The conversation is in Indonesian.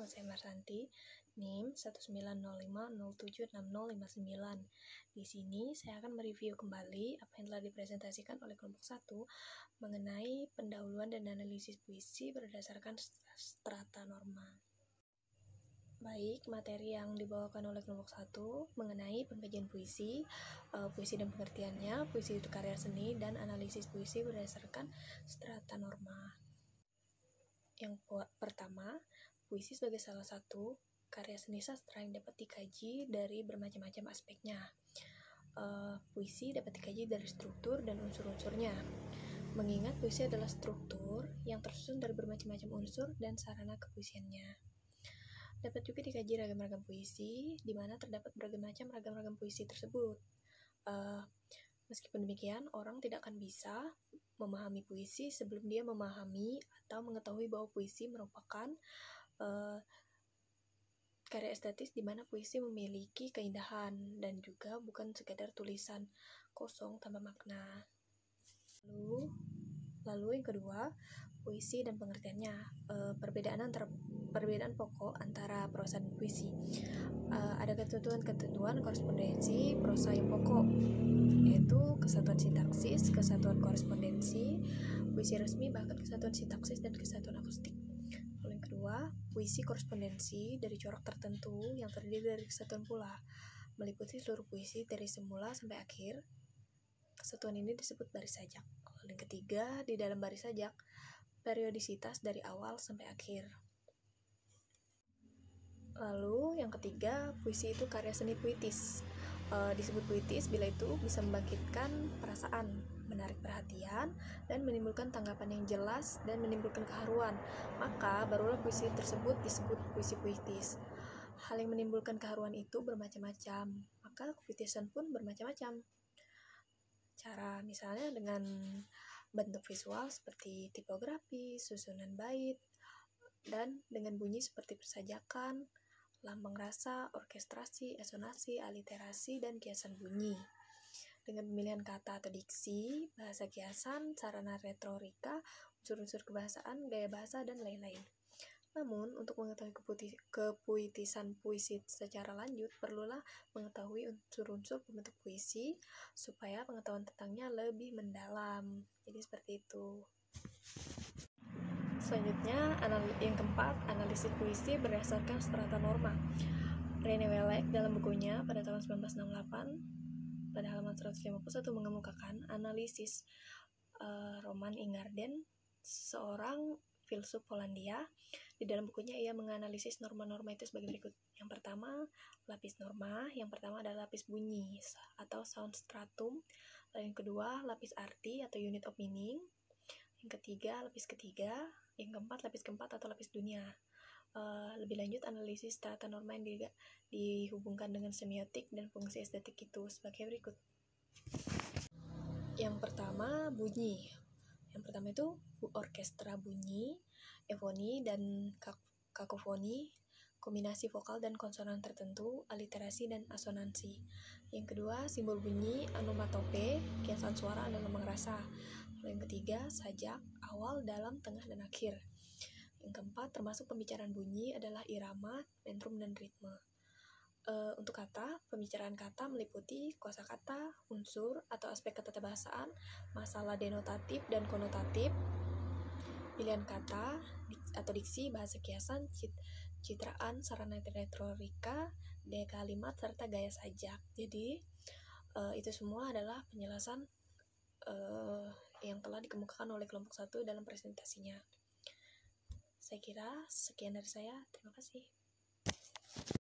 nama saya Marsanti, NIM 1905076059. Di sini saya akan mereview kembali apa yang telah dipresentasikan oleh kelompok 1 mengenai pendahuluan dan analisis puisi berdasarkan strata norma. Baik, materi yang dibawakan oleh kelompok 1 mengenai pengkajian puisi, puisi dan pengertiannya, puisi itu karya seni, dan analisis puisi berdasarkan strata norma. Yang pertama, puisi sebagai salah satu karya seni sastra yang dapat dikaji dari bermacam-macam aspeknya. Puisi dapat dikaji dari struktur dan unsur-unsurnya. Mengingat puisi adalah struktur yang tersusun dari bermacam-macam unsur dan sarana kepuisiannya. Dapat juga dikaji ragam-ragam puisi, di mana terdapat berbagai macam ragam-ragam puisi tersebut. Meskipun demikian, orang tidak akan bisa memahami puisi sebelum dia memahami atau mengetahui bahwa puisi merupakan karya estetis di mana puisi memiliki keindahan dan juga bukan sekadar tulisan kosong tanpa makna. Lalu yang kedua, puisi dan pengertiannya. Perbedaan pokok antara prosa dan puisi. Ada ketentuan korespondensi prosa yang pokok, yaitu kesatuan sintaksis, kesatuan korespondensi, puisi resmi, bahkan kesatuan sintaksis dan kesatuan akustik. Lalu yang kedua, puisi korespondensi dari corak tertentu yang terdiri dari kesatuan pula, meliputi seluruh puisi dari semula sampai akhir. Kesatuan ini disebut baris sajak. Lalu yang ketiga, di dalam baris sajak, periodisitas dari awal sampai akhir. Lalu yang ketiga, puisi itu karya seni puitis. Disebut puitis bila itu bisa membangkitkan perasaan, menarik perhatian, dan menimbulkan tanggapan yang jelas dan menimbulkan keharuan. Maka barulah puisi tersebut disebut puisi puitis. Hal yang menimbulkan keharuan itu bermacam-macam, maka kepuitisan pun bermacam-macam. Cara misalnya dengan bentuk visual seperti tipografi, susunan bait, dan dengan bunyi seperti persajakan, lambang rasa, orkestrasi, asonansi, aliterasi, dan kiasan bunyi. Dengan pemilihan kata atau diksi, bahasa kiasan, sarana retorika, unsur-unsur kebahasaan, gaya bahasa, dan lain-lain. Namun, untuk mengetahui kepuitisan puisi secara lanjut, perlulah mengetahui unsur-unsur pembentuk puisi, supaya pengetahuan tentangnya lebih mendalam. Jadi seperti itu. Selanjutnya, yang keempat, analisis puisi berdasarkan strata norma. Rene Wellek dalam bukunya pada tahun 1968, pada halaman 151 mengemukakan analisis Roman Ingarden, seorang filsuf Polandia. Di dalam bukunya ia menganalisis norma-norma itu sebagai berikut. Yang pertama, lapis norma. Yang pertama adalah lapis bunyi atau sound stratum. Lalu yang kedua, lapis arti atau unit of meaning. Yang ketiga, lapis ketiga. Yang keempat, lapis keempat atau lapis dunia. Lebih lanjut, analisis strata norma yang dihubungkan dengan semiotik dan fungsi estetik itu sebagai berikut. Yang pertama, bunyi. Yang pertama itu orkestra bunyi, efoni dan kakofoni, kombinasi vokal dan konsonan tertentu, aliterasi dan asonansi. Yang kedua, simbol bunyi, onomatope, kiasan suara dan lambang rasa. Lalu yang ketiga, sajak, awal, dalam, tengah, dan akhir. Yang keempat, termasuk pembicaraan bunyi adalah irama, metrum, dan ritme. Untuk kata, pembicaraan kata meliputi kosakata, unsur atau aspek ketetabahasaan, masalah denotatif dan konotatif, pilihan kata atau diksi, bahasa kiasan, citraan, sarana retorika, gaya kalimat, serta gaya sajak. Jadi, itu semua adalah penjelasan yang telah dikemukakan oleh kelompok 1 dalam presentasinya. Saya kira sekian dari saya. Terima kasih.